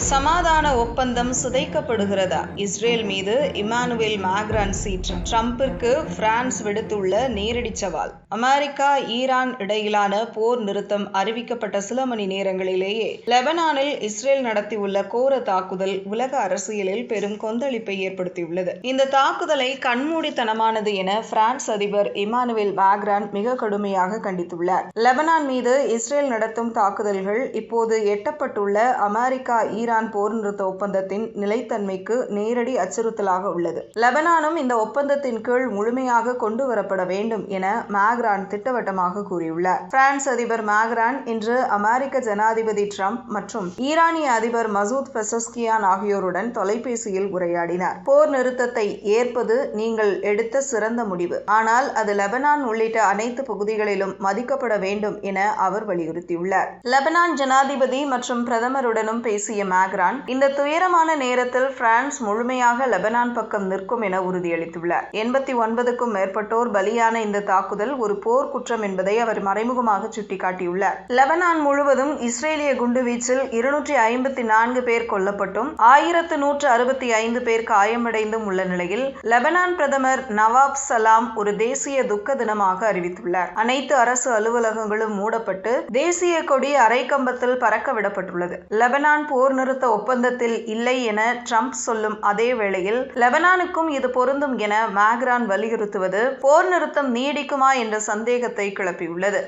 சமாதான ஒப்பந்தம் சிதைக்கப்படுகிறதா? இஸ்ரேல் மீது இமானுவேல் மேக்ரான் சீற்றம். ட்ரம்பிற்கு பிரான்ஸ் விடுத்துள்ள நேரடி சவால். அமெரிக்கா ஈரான் இடையிலான போர் நிறுத்தம் அறிவிக்கப்பட்ட சில மணி நேரங்களிலேயே லெபனானில் இஸ்ரேல் நடத்தியுள்ள கோர தாக்குதல் உலக அரசியலில் பெரும் கொந்தளிப்பை ஏற்படுத்தியுள்ளது. இந்த தாக்குதலை கண்மூடித்தனமானது என பிரான்ஸ் அதிபர் இமானுவேல் மேக்ரான் மிக கடுமையாக கண்டித்துள்ளார். லெபனான் மீது இஸ்ரேல் நடத்தும் தாக்குதல்கள் இப்போது எட்டப்பட்டுள்ள அமெரிக்கா ஈரான் போர் நிறுத்த ஒப்பந்தத்தின் நிலைத்தன்மைக்கு நேரடி அச்சுறுத்தலாக உள்ளது. லெபனானும் இந்த ஒப்பந்தத்தின் கீழ் முழுமையாக கொண்டு வரப்பட வேண்டும் என மேக்ரான் திட்டவட்டமாக கூறியுள்ளார். பிரான்ஸ் அதிபர் மேக்ரான் இன்று அமெரிக்க ஜனாதிபதி ட்ரம்ப் மற்றும் ஈரானிய அதிபர் மசூத் பெசஸ்கியான் ஆகியோருடன் தொலைபேசியில் உரையாடினார். போர் நிறுத்தத்தை ஏற்பது நீங்கள் எடுத்த சிறந்த முடிவு, ஆனால் அது லெபனான் உள்ளிட்ட அனைத்து பகுதிகளிலும் மதிக்கப்பட வேண்டும் என அவர் வலியுறுத்தியுள்ளார். லெபனான் ஜனாதிபதி மற்றும் பிரதமருடனும் பேசிய மேக்ரான் இந்த துயரமான நேரத்தில் பிரான்ஸ் முழுமையாக லெபனான் பக்கம் நிற்கும் என உறுதியளித்துள்ளார். 89க்கும் மேற்பட்டோர் பலியான இந்த தாக்குதல் ஒரு போர் குற்றம் என்பதை அவர் மறைமுகமாக சுட்டிக்காட்டியுள்ளார். லெபனான் முழுவதும் இஸ்ரேலிய குண்டுவீச்சில் 254 பேர் கொல்லப்பட்டும் 1165 பேர் காயமடைந்தும் உள்ள நிலையில் லெபனான் பிரதமர் நவாப் சலாம் ஒரு தேசிய துக்க தினமாக அறிவித்துள்ளார். அனைத்து அரசு அலுவலகங்களும் மூடப்பட்டு தேசிய கொடி அரைக்கம்பத்தில் பறக்க விடப்பட்டுள்ளது. லெபனான் போர் நிறுத்த ஒப்பந்தத்தில் இல்லை என ட்ரம்ப் சொல்லும் அதே வேளையில் லெபனானுக்கும் இது பொருந்தும் என மேக்ரான் வலியுறுத்துவது போர் நிறுத்தம் நீடிக்குமா என்ற சந்தேகத்தை கிளப்பியுள்ளது.